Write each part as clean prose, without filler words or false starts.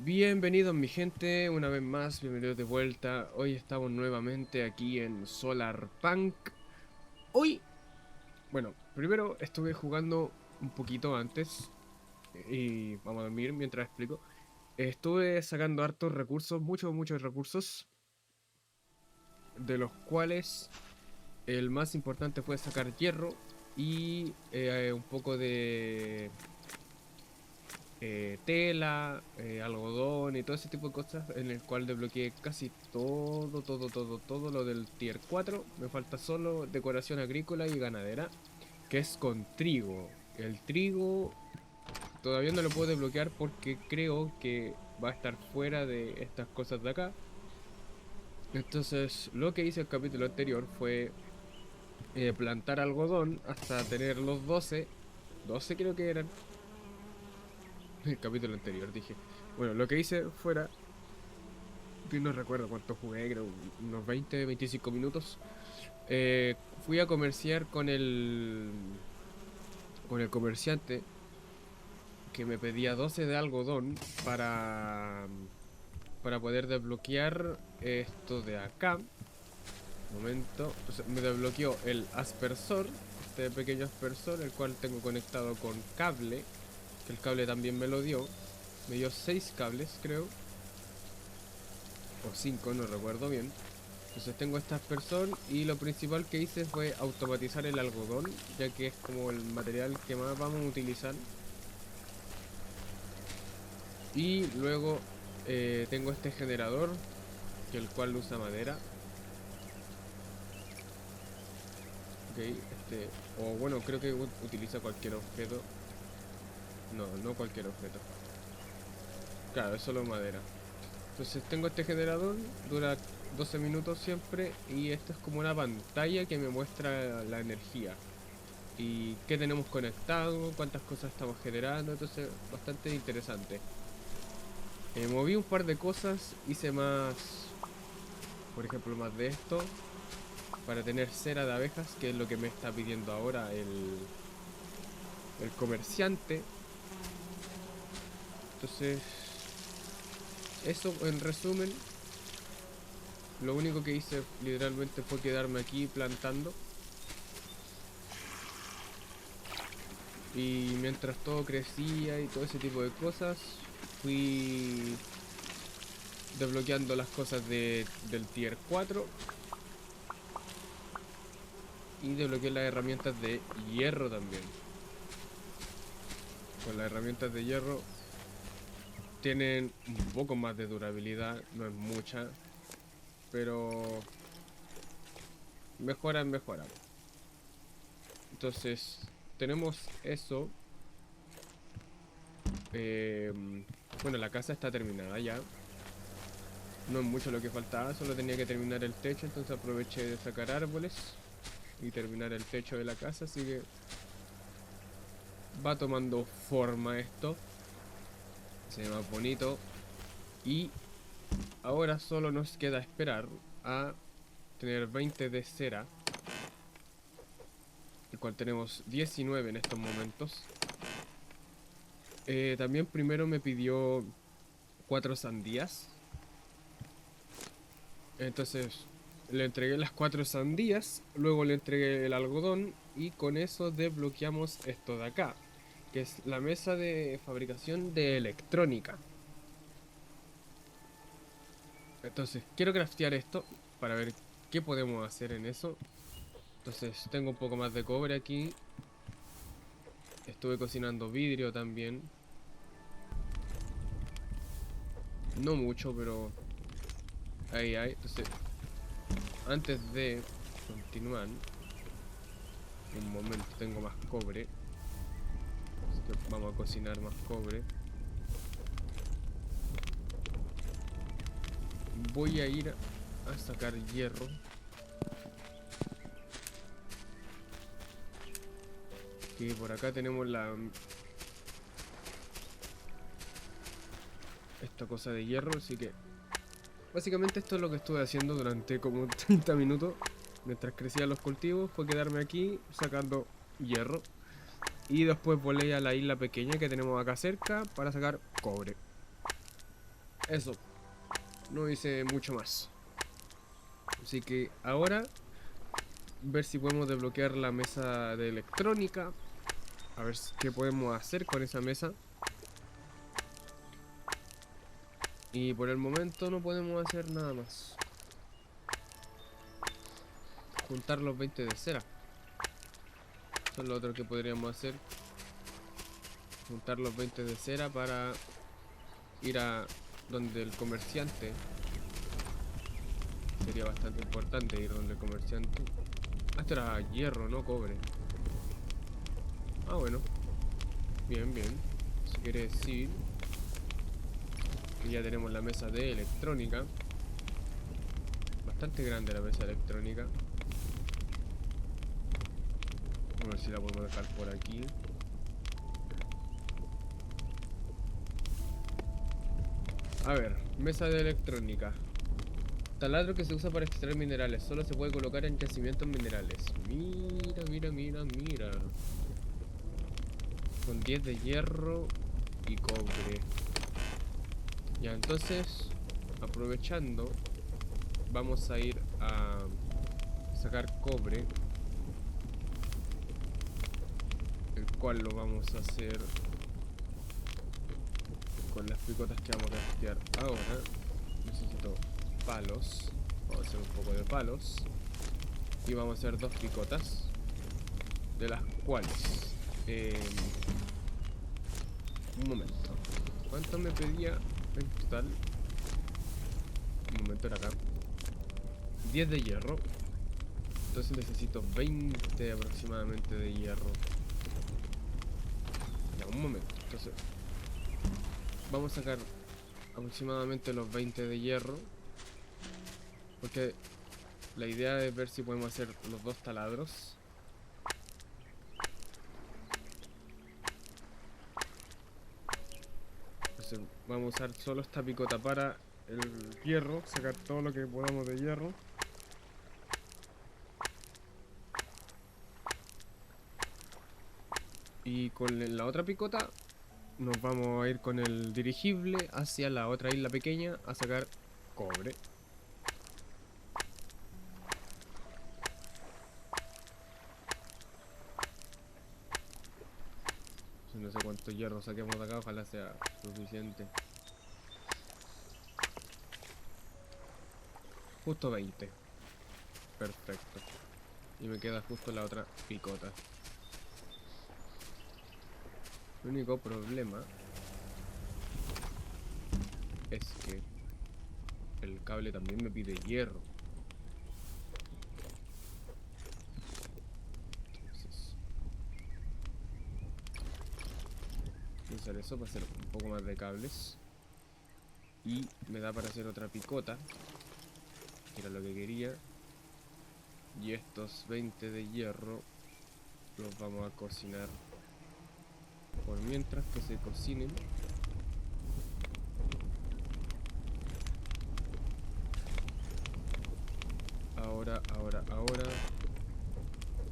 Bienvenidos mi gente, una vez más, bienvenidos de vuelta. Hoy estamos nuevamente aquí en Solarpunk. Hoy, bueno, primero estuve jugando un poquito antes y vamos a dormir mientras explico. Estuve sacando hartos recursos, muchos recursos, de los cuales el más importante fue sacar hierro y un poco de tela, algodón y todo ese tipo de cosas, en el cual desbloqueé casi todo lo del tier 4. Me falta solo decoración agrícola y ganadera, que es con trigo. El trigo todavía no lo puedo desbloquear porque creo que va a estar fuera de estas cosas de acá. Entonces lo que hice el capítulo anterior fue plantar algodón hasta tener los 12 creo que eran. El capítulo anterior dije. Bueno, lo que hice fuera, que no recuerdo cuánto jugué, creo unos 25 minutos. Fui a comerciar con el comerciante que me pedía 12 de algodón para poder desbloquear esto de acá. Momento. Entonces me desbloqueó el aspersor, este pequeño aspersor, el cual tengo conectado con cable, que el cable también me lo dio. Me dio 6 cables, creo. O 5, no recuerdo bien. Entonces tengo esta aspersor y lo principal que hice fue automatizar el algodón, ya que es como el material que más vamos a utilizar. Y luego tengo este generador, que el cual usa madera. Ok, o bueno, creo que utiliza cualquier objeto. No, no cualquier objeto. Claro, es solo madera. Entonces tengo este generador, dura 12 minutos siempre, y esto es como una pantalla que me muestra la energía y qué tenemos conectado, cuántas cosas estamos generando. Entonces bastante interesante. Moví un par de cosas, hice más, por ejemplo, más de esto para tener cera de abejas, que es lo que me está pidiendo ahora el comerciante. Entonces eso en resumen. Lo único que hice literalmente fue quedarme aquí plantando. Y mientras todo crecía y todo ese tipo de cosas, fui desbloqueando las cosas del tier 4 y desbloqueé las herramientas de hierro también. Con las herramientas de hierro tienen un poco más de durabilidad, no es mucha, pero mejoran. Entonces, tenemos eso. eh, bueno, la casa está terminada ya. No es mucho lo que faltaba, solo tenía que terminar el techo, entonces aproveché de sacar árboles y terminar el techo de la casa, así que va tomando forma esto, se ve más bonito y ahora solo nos queda esperar a tener 20 de cera, el cual tenemos 19 en estos momentos. También primero me pidió 4 sandías, entonces le entregué las 4 sandías, luego le entregué el algodón y con eso desbloqueamos esto de acá, que es la mesa de fabricación de electrónica. Entonces quiero craftear esto para ver qué podemos hacer en eso. Entonces tengo un poco más de cobre aquí. Estuve cocinando vidrio también. No mucho, pero ahí hay. Entonces, antes de continuar, un momento, tengo más cobre. Así que vamos a cocinar más cobre. Voy a ir a sacar hierro. Que por acá tenemos esta cosa de hierro, así que básicamente esto es lo que estuve haciendo durante como 30 minutos. Mientras crecían los cultivos, fue quedarme aquí sacando hierro. Y después volé a la isla pequeña que tenemos acá cerca para sacar cobre. eso, no hice mucho más. Así que ahora, ver si podemos desbloquear la mesa de electrónica. A ver qué podemos hacer con esa mesa. Y por el momento no podemos hacer nada más. Juntar los 20 de cera. Eso es lo otro que podríamos hacer. Juntar los 20 de cera para ir a donde el comerciante. Sería bastante importante ir donde el comerciante. Ah, esto era hierro, no cobre. Ah, bueno. Bien, bien. Eso quiere decir que ya tenemos la mesa de electrónica. Bastante grande la mesa electrónica. A ver si la podemos dejar por aquí. A ver, mesa de electrónica. Taladro que se usa para extraer minerales. Solo se puede colocar en yacimientos minerales. Mira, mira, mira, mira. Con 10 de hierro y cobre. Ya, entonces, aprovechando, vamos a ir a sacar cobre. El cual lo vamos a hacer con las picotas que vamos a craftear ahora. Necesito palos. Vamos a hacer un poco de palos. Y vamos a hacer 2 picotas. De las cuales... un momento. ¿Cuánto me pedía en total? Un momento, era acá. 10 de hierro. Entonces necesito 20 aproximadamente de hierro. Ya, un momento. Entonces vamos a sacar aproximadamente los 20 de hierro. Porque la idea es ver si podemos hacer los 2 taladros. Entonces vamos a usar solo esta picota para el hierro. Sacar todo lo que podamos de hierro. Y con la otra picota nos vamos a ir con el dirigible hacia la otra isla pequeña a sacar cobre. No sé cuánto hierro saquemos de acá, ojalá sea suficiente. Justo 20. Perfecto. Y me queda justo la otra picota. El único problema es que el cable también me pide hierro. Entonces, voy a usar eso para hacer un poco más de cables. Y me da para hacer otra picota, que era lo que quería. Y estos 20 de hierro los vamos a cocinar. Por mientras que se cocinen, ahora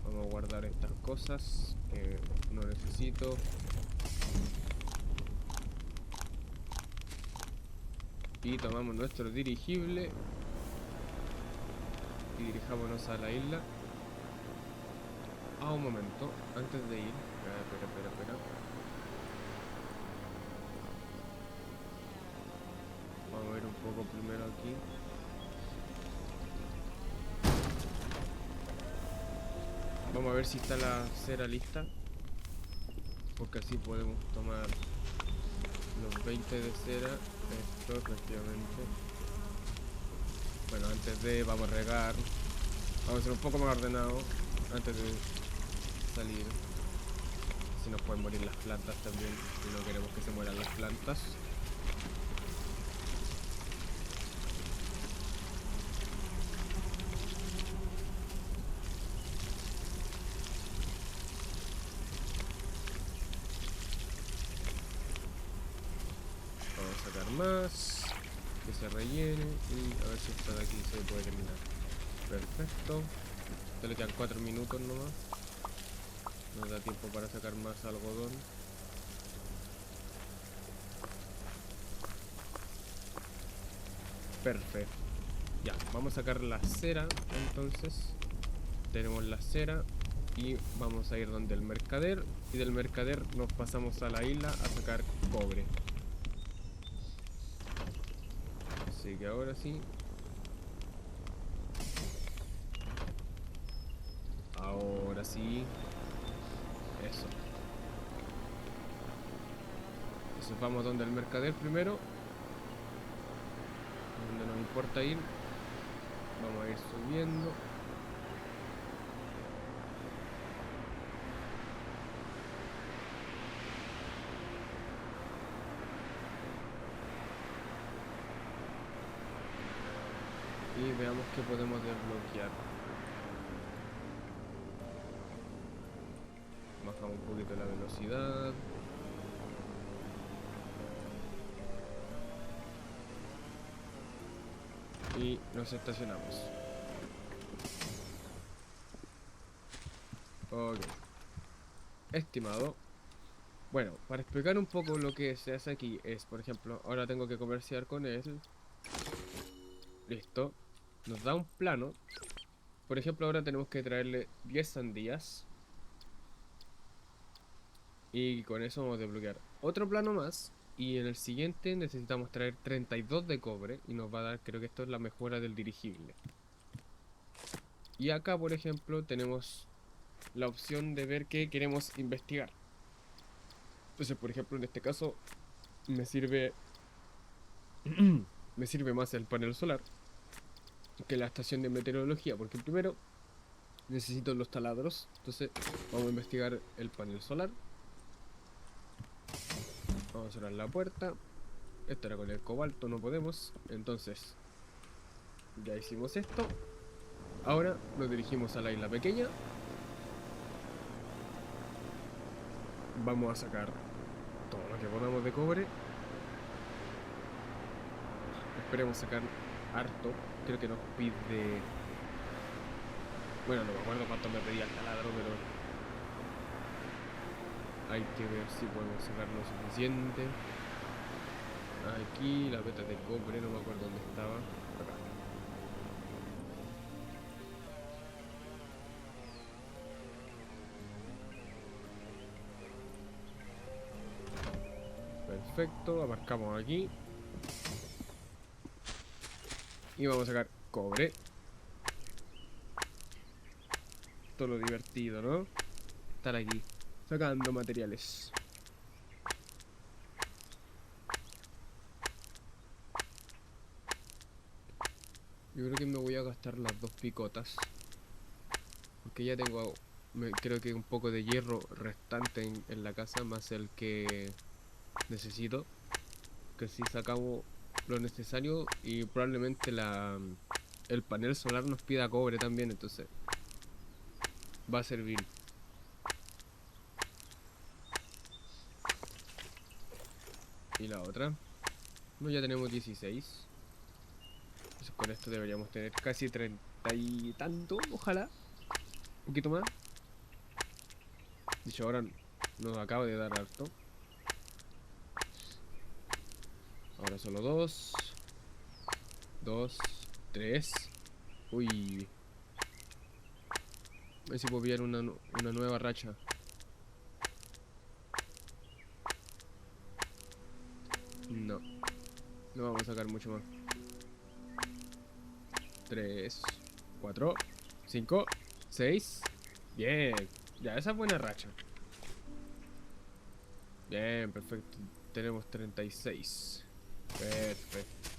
vamos a guardar estas cosas que no necesito. Y tomamos nuestro dirigible y dirijámonos a la isla. Ah, un momento, antes de ir. Espera. Vamos a ver un poco primero aquí. Vamos a ver si está la cera lista, porque así podemos tomar los 20 de cera. Esto, efectivamente. Bueno, antes de... vamos a regar. Vamos a ser un poco más ordenado antes de salir. Si nos pueden morir las plantas también, si no queremos que se mueran las plantas. Vamos a sacar más, que se rellene y a ver si esta de aquí se puede terminar. Perfecto. Esto le quedan 4 minutos nomás. Nos da tiempo para sacar más algodón. Perfecto. Ya, vamos a sacar la cera. Entonces, tenemos la cera. Y vamos a ir donde el mercader. Y del mercader nos pasamos a la isla a sacar cobre. Así que ahora sí. Ahora sí. Eso. Entonces vamos donde el mercader primero. Donde nos importa ir. Vamos a ir subiendo. Y veamos qué podemos desbloquear. Bajamos un poquito la velocidad. Y nos estacionamos. Ok. Estimado. Bueno, para explicar un poco lo que se hace aquí es, por ejemplo, ahora tengo que comerciar con él. Listo. Nos da un plano. Por ejemplo, ahora tenemos que traerle 10 sandías. Y con eso vamos a desbloquear otro plano más. Y en el siguiente necesitamos traer 32 de cobre. Y nos va a dar, creo que esto es la mejora del dirigible. Y acá, por ejemplo, tenemos la opción de ver qué queremos investigar. Entonces, por ejemplo, en este caso me sirve me sirve más el panel solar que la estación de meteorología, porque primero necesito los taladros. Entonces vamos a investigar el panel solar. Vamos a cerrar la puerta. Esto era con el cobalto, no podemos. Entonces ya hicimos esto. Ahora nos dirigimos a la isla pequeña. Vamos a sacar todo lo que podamos de cobre. Esperemos sacar harto. Creo que nos pide... Bueno, no me acuerdo cuánto me pedía el taladro, pero... hay que ver si podemos sacar lo suficiente. Aquí, la veta de cobre, no me acuerdo dónde estaba. Acá. Perfecto, abarcamos aquí. Y vamos a sacar cobre. Todo lo divertido, ¿no? Estar aquí, sacando materiales. Yo creo que me voy a gastar las 2 picotas. Porque ya tengo, creo que un poco de hierro restante en la casa, más el que necesito. Que si sacamos lo necesario y probablemente el panel solar nos pida cobre también, entonces va a servir. Y la otra, no, ya tenemos 16. Entonces con esto deberíamos tener casi 30 y tanto, ojalá. Un poquito más. De hecho ahora nos acaba de dar harto. Ahora solo 2. 2, 3. Uy. A ver si puedo pillar una nueva racha. No. No vamos a sacar mucho más. 3, 4, 5, 6. Bien. Ya, esa es buena racha. Bien, perfecto. Tenemos 36. Perfecto.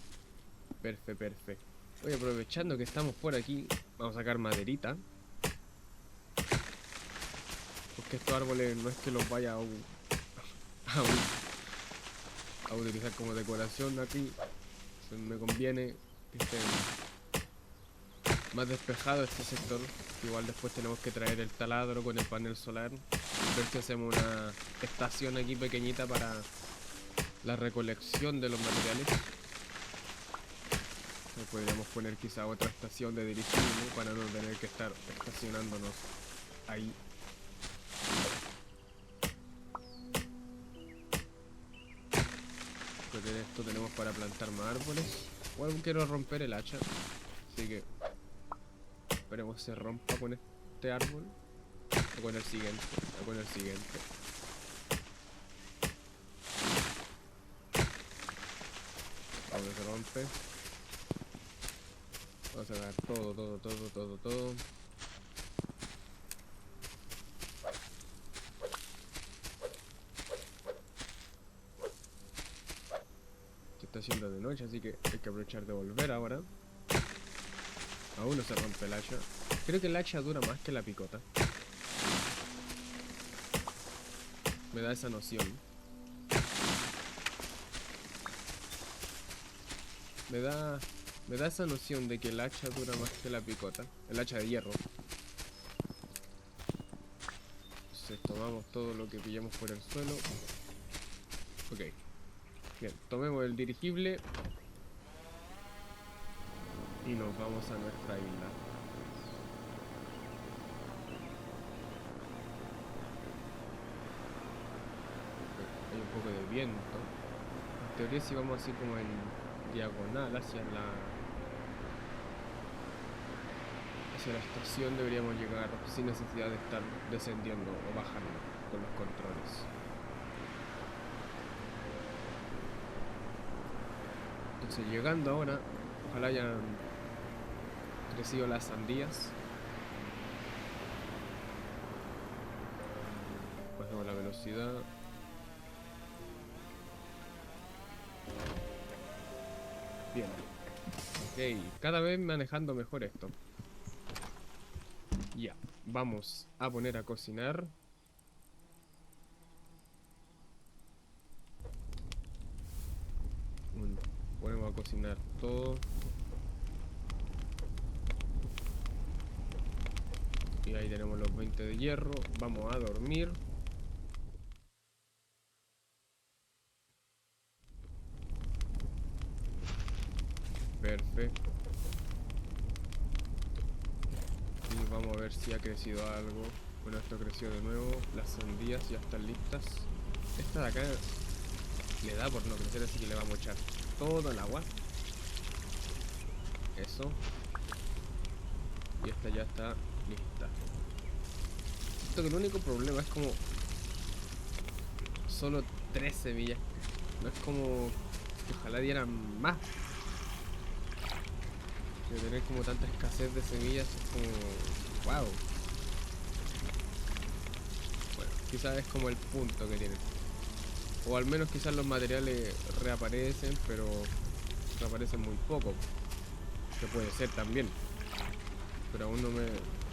Perfecto. Oye, aprovechando que estamos por aquí, vamos a sacar maderita. Porque estos árboles no es que los vaya a utilizar como decoración aquí. Entonces me conviene que estén más despejado este sector. Igual después tenemos que traer el taladro con el panel solar. Ver si hacemos una estación aquí pequeñita para la recolección de los materiales. Podríamos poner quizá otra estación de dirigible para no tener que estar estacionándonos ahí. Creo que de esto tenemos para plantar más árboles. Igual quiero romper el hacha. Así que esperemos se rompa con este árbol. O con el siguiente. O con el siguiente. Vamos, se rompe. Vamos a sacar todo. Se está haciendo de noche, así que hay que aprovechar de volver ahora. Aún no se rompe el hacha. Creo que el hacha dura más que la picota. Me da esa noción. Me da esa noción de que el hacha dura más que la picota. El hacha de hierro. Entonces tomamos todo lo que pillamos por el suelo. Ok. Bien, tomemos el dirigible. Y nos vamos a nuestra isla. Hay un poco de viento. En teoría si vamos así como en diagonal hacia la estación deberíamos llegar sin necesidad de estar descendiendo o bajando con los controles. Entonces llegando ahora, ojalá hayan crecido las sandías. Bajamos la velocidad. Bien. Ok, cada vez manejando mejor esto. Ya, vamos a poner a cocinar. Ponemos a cocinar todo. Y ahí tenemos los 20 de hierro. Vamos a dormir. Perfecto. Y vamos a ver si ha crecido algo. Bueno, esto creció de nuevo. Las sandías ya están listas. Esta de acá le da por no crecer, así que le vamos a echar todo el agua. Eso. Y esta ya está lista. Esto que el único problema es como solo 3 semillas. No es como que ojalá dieran más. De tener como tanta escasez de semillas es como wow. Bueno, quizás es como el punto que tienen. O al menos quizás los materiales reaparecen, pero reaparecen muy poco. Que puede ser también. Pero aún no me...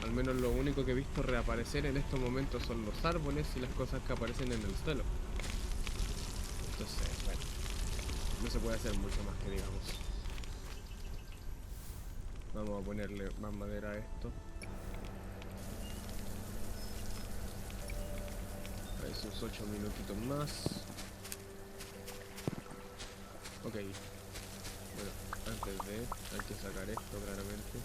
Al menos lo único que he visto reaparecer en estos momentos son los árboles y las cosas que aparecen en el suelo. Entonces, bueno, no se puede hacer mucho más que digamos. Vamos a ponerle más madera a esto. A esos 8 minutitos más. Ok. Bueno, antes de... hay que sacar esto claramente.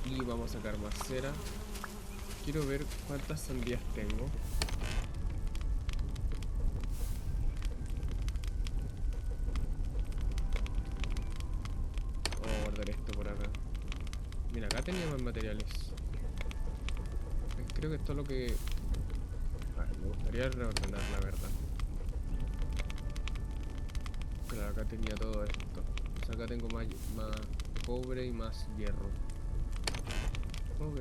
Y vamos a sacar más cera. Quiero ver cuántas sandías tengo. Vamos a guardar esto por acá. Mira, acá tenía más materiales. Creo que esto es lo que... me gustaría reordenar, la verdad. Claro, acá tenía todo esto. O sea, acá tengo más cobre y más hierro. Ok.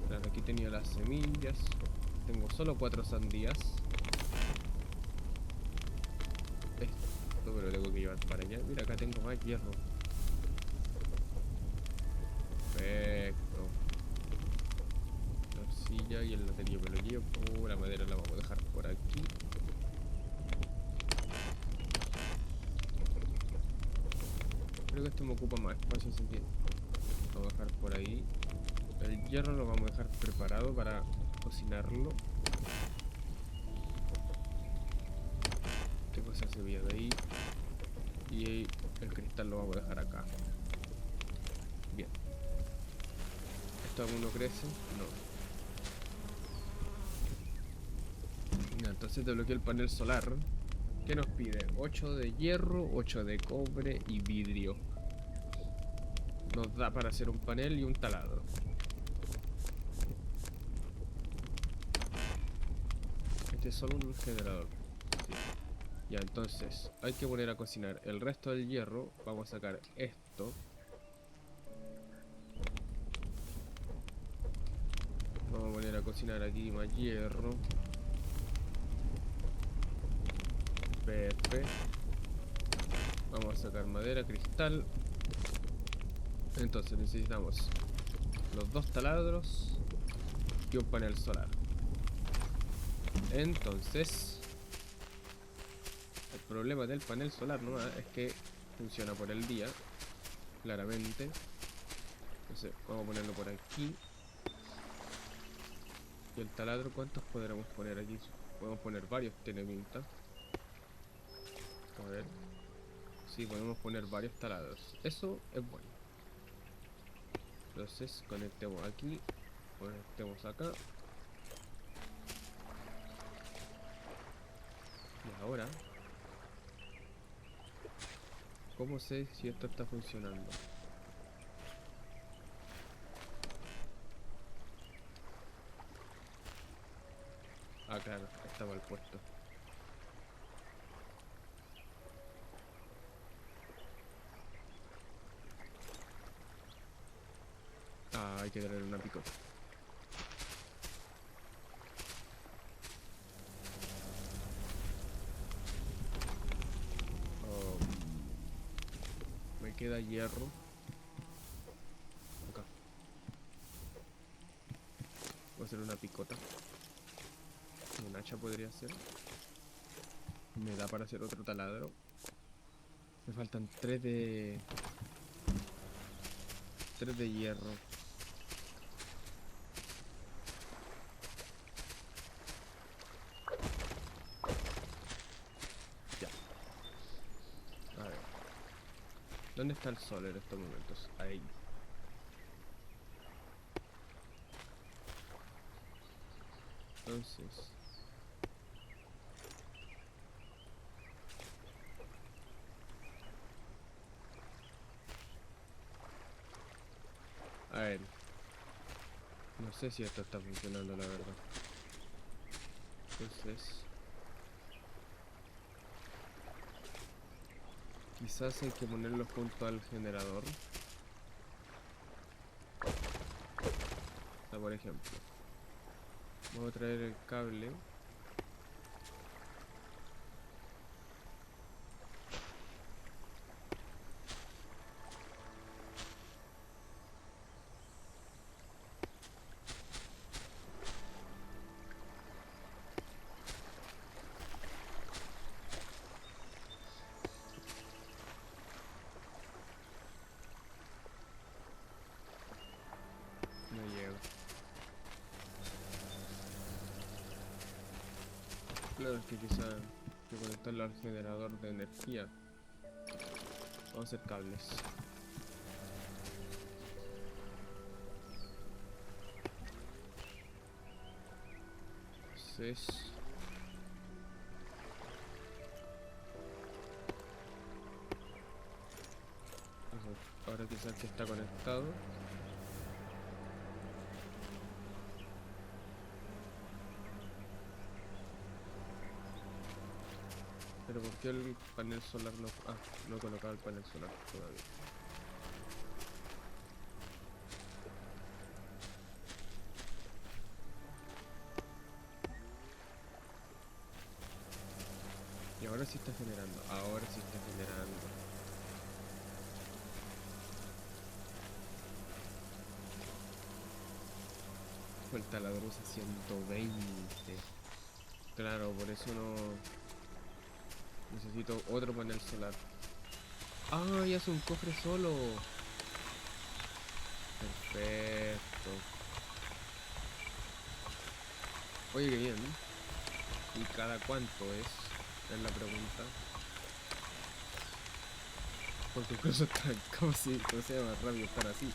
Claro, aquí tenía las semillas. Tengo solo 4 sandías. Esto me lo tengo que llevar para allá. Mira, acá tengo más hierro. Perfecto. La arcilla y el ladrillo me lo llevo. La madera la vamos a dejar por aquí. Creo que esto me ocupa más espacio, así que lo voy a dejar por ahí. El hierro lo vamos a dejar preparado para cocinarlo. Tengo esa semilla de ahí. Y el cristal lo vamos a dejar acá. Bien. ¿Esto aún no crece? No. entonces desbloqueé el panel solar. ¿Qué nos pide? 8 de hierro, 8 de cobre y vidrio. Nos da para hacer un panel y un taladro. Este es solo un generador. Sí. Ya, entonces hay que poner a cocinar el resto del hierro. Vamos a sacar esto. Vamos a poner a cocinar aquí más hierro. Perfecto. Vamos a sacar madera, cristal. Entonces necesitamos los 2 taladros y un panel solar. Entonces, el problema del panel solar nomás es que funciona por el día, claramente. Entonces vamos a ponerlo por aquí. Y el taladro, ¿cuántos podremos poner aquí? Podemos poner varios, tiene pinta. A ver. Sí, podemos poner varios taladros. Eso es bueno. Entonces conectemos aquí, conectemos acá. Y ahora, ¿cómo sé si esto está funcionando? Ah, claro, está mal puesto. Ah, hay que tener una picota. Oh, me queda hierro. Acá. Voy a hacer una picota. Un hacha podría ser. Me da para hacer otro taladro. Me faltan 3 de... 3 de hierro. Ya. A ver. ¿Dónde está el sol en estos momentos? Ahí. Entonces... A ver. No sé si esto está funcionando, la verdad. Entonces... quizás hay que ponerlo junto al generador. O sea, por ejemplo. Vamos a traer el cable. No llega. Claro, es que quizá hay que conectarlo al generador de energía. Vamos a hacer cables. Entonces... ahora quizás que está conectado. Pero ¿por qué el panel solar no... ah, no he colocado el panel solar todavía? Y ahora sí está generando. Ahora sí está generando. El taladro usa 120. Claro, por eso no... necesito otro panel solar. ¡Ah! Y hace un cofre solo. Perfecto. Oye, qué bien. ¿Y cada cuánto es? Es la pregunta. Porque incluso está como si no sea más rápido estar así.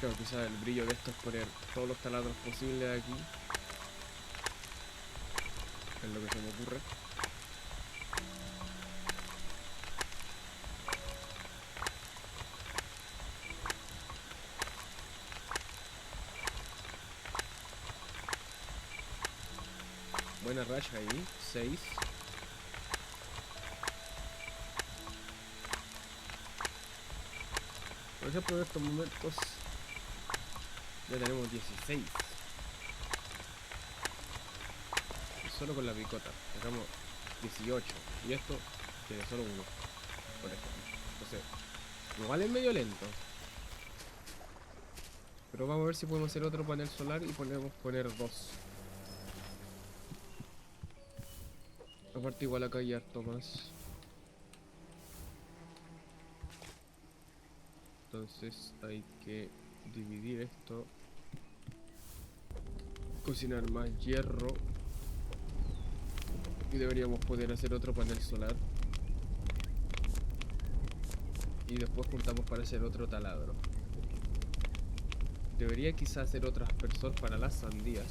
Claro, quizás el brillo de esto es poner todos los taladros posibles aquí. Es lo que se me ocurre. Buena racha ahí. 6. Por ejemplo, en estos momentos ya tenemos 16. Solo con la picota. Sacamos 18. Y esto tiene solo uno, por ejemplo. Entonces, igual es medio lento. Pero vamos a ver si podemos hacer otro panel solar y podemos poner 2. Aparte igual acá hay harto más. Entonces hay que dividir esto. Cocinar más hierro. Y deberíamos poder hacer otro panel solar. Y después juntamos para hacer otro taladro. Debería quizás hacer otro aspersor para las sandías.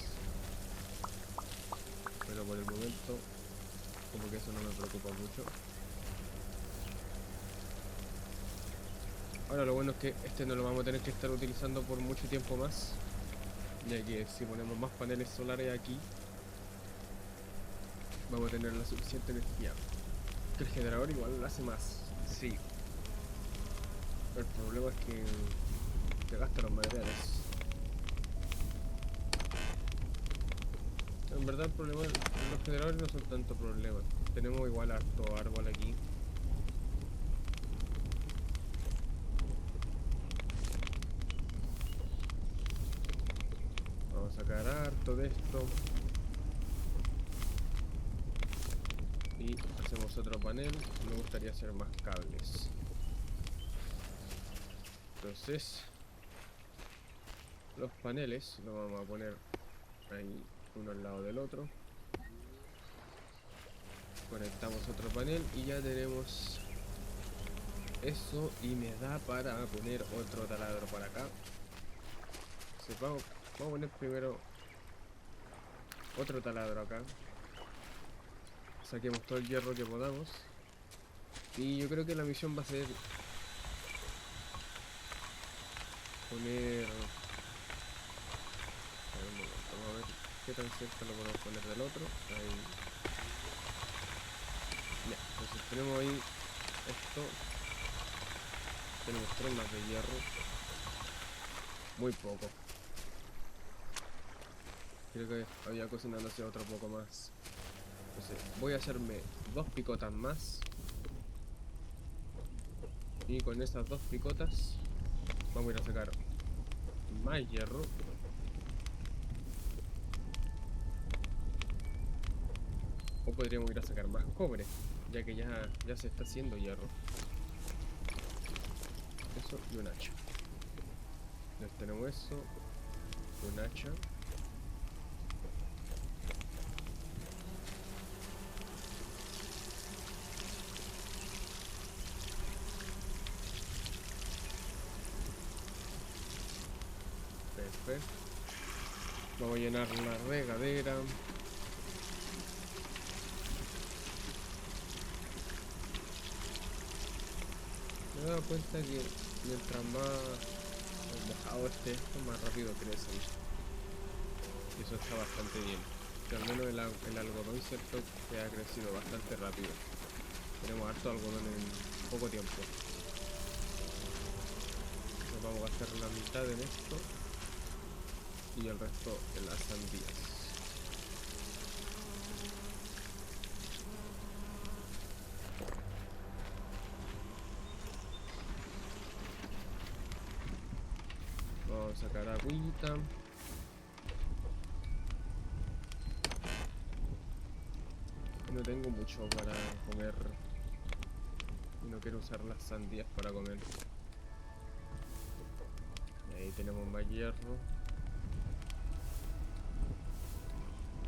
Pero por el momento, como que eso no me preocupa mucho. Ahora lo bueno es que este no lo vamos a tener que estar utilizando por mucho tiempo más. Ya que si ponemos más paneles solares aquí, vamos a tener la suficiente energía. Que el generador igual lo hace más. Sí. El problema es que te gasta los materiales. En verdad el problema, los generadores no son tanto problema. Tenemos igual harto árbol aquí. Vamos a sacar harto de esto. Y hacemos otro panel. Me gustaría hacer más cables. Entonces, los paneles los vamos a poner ahí uno al lado del otro. Conectamos otro panel y ya tenemos eso, y me da para poner otro taladro para acá. Entonces vamos a poner primero otro taladro acá. Saquemos todo el hierro que podamos. Y yo creo que la misión va a ser poner... A ver, un momento, vamos a ver qué tan cerca lo podemos poner del otro. Ahí. Ya, entonces tenemos ahí esto. Tenemos 3 más de hierro. Muy poco. Creo que había cocinado hacia otro poco más. Entonces voy a hacerme 2 picotas más. Y con esas 2 picotas vamos a ir a sacar más hierro. O podríamos ir a sacar más cobre, ya que ya se está haciendo hierro. Eso y un hacha. Ya tenemos eso. Un hacha. Perfecto. Vamos a llenar la regadera. Me he dado cuenta que mientras más mojado esté esto, más rápido crece. Y eso está bastante bien. Que al menos el algodón, cierto, que ha crecido bastante rápido. Tenemos harto algodón en poco tiempo. Nos vamos a gastar la mitad en esto y el resto en las sandías. Vamos a sacar agüita. No tengo mucho para comer. Y no quiero usar las sandías para comer. Y ahí tenemos más hierro.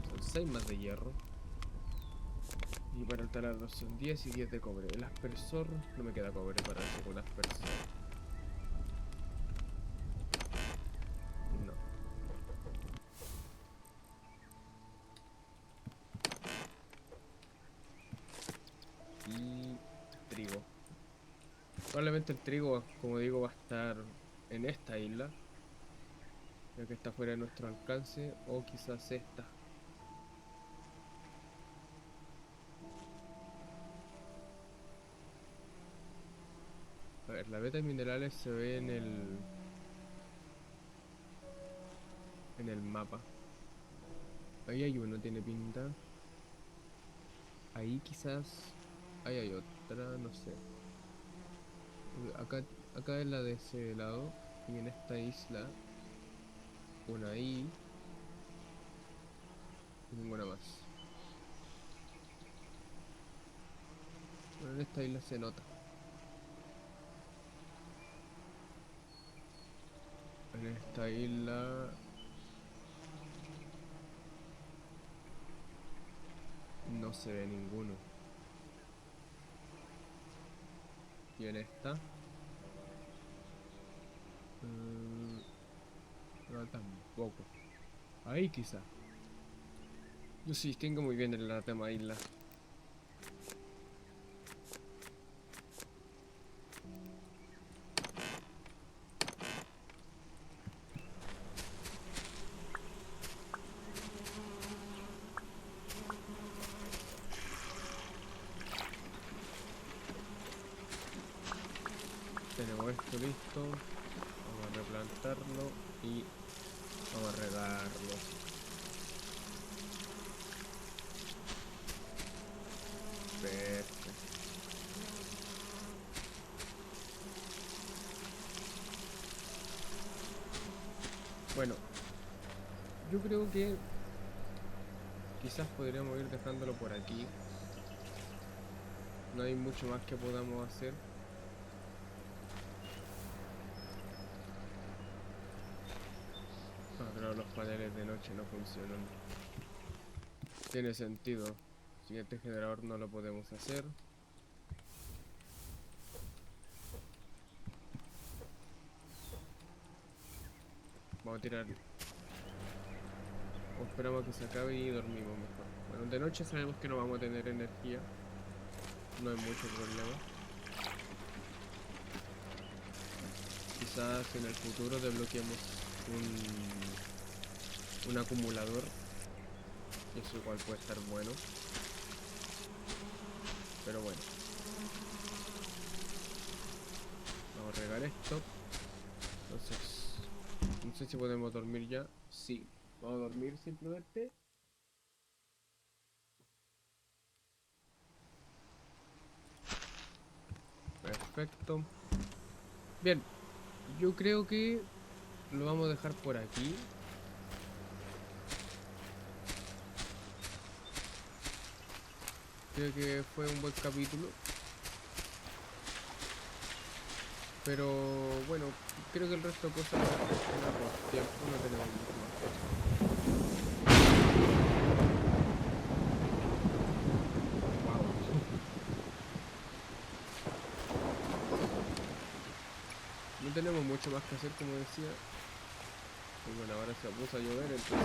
Son 6 más de hierro. Y para el taladro son 10 y 10 de cobre. El aspersor, no me queda cobre para hacer un aspersor. No. Probablemente el trigo, como digo, va a estar en esta isla, ya que está fuera de nuestro alcance, o quizás esta. A ver, la beta de minerales se ve en el mapa. Ahí hay uno, tiene pinta. Ahí quizás ahí hay otra, no sé. Acá es la de ese lado. Y en esta isla, una ahí y ninguna más. Bueno, en esta isla se nota. En esta isla no se ve ninguno. Y en esta mm, no tampoco. Ahí quizá. Yo sí distingo muy bien el tema isla. Tenemos esto listo. Vamos a replantarlo y vamos a regarlo. Perfecto. Bueno, yo creo que quizás podríamos ir dejándolo por aquí. No hay mucho más que podamos hacer. Ah, pero los paneles de noche no funcionan. Tiene sentido. Siguiente generador no lo podemos hacer. Vamos a tirar. O esperamos a que se acabe y dormimos mejor. Bueno, de noche sabemos que no vamos a tener energía. No hay mucho problema. Quizás en el futuro desbloqueemos un acumulador. Eso igual puede estar bueno. Pero bueno. Vamos a regar esto. Entonces, no sé si podemos dormir ya. Sí, vamos a dormir simplemente. Perfecto. Bien, yo creo que lo vamos a dejar por aquí. Creo que fue un buen capítulo. Pero bueno, creo que el resto de cosas era por tiempo, no tenemos mucho más que hacer. Wow. No tenemos mucho más que hacer, como decía. Y bueno, ahora se puso a llover, entonces.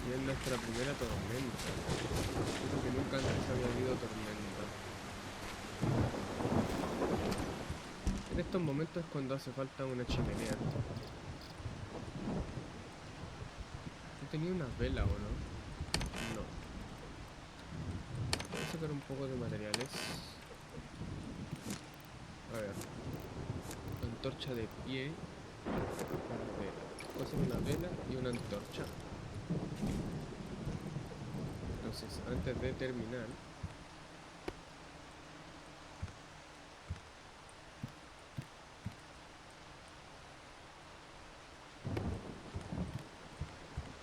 Y es nuestra primera tormenta. Creo que nunca antes había habido tormenta. En estos momentos es cuando hace falta una chimenea. ¿Yo tenía una vela o no? No. Voy a sacar un poco de materiales. A ver. Antorcha de pie. Voy a hacer una vela y una antorcha. Entonces, antes de terminar,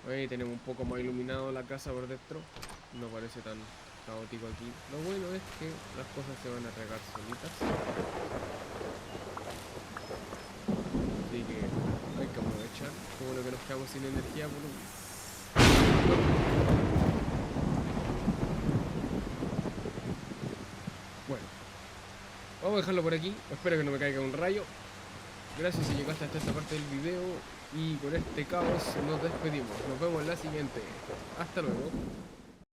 ahí tenemos un poco más iluminado la casa por dentro. No parece tan caótico aquí. Lo bueno es que las cosas se van a regar solitas. Así que hay que aprovechar. Como lo que nos quedamos sin energía por un... Bueno, vamos a dejarlo por aquí. Espero que no me caiga un rayo. Gracias si llegaste hasta esta parte del video. Y con este caos nos despedimos. Nos vemos en la siguiente. Hasta luego.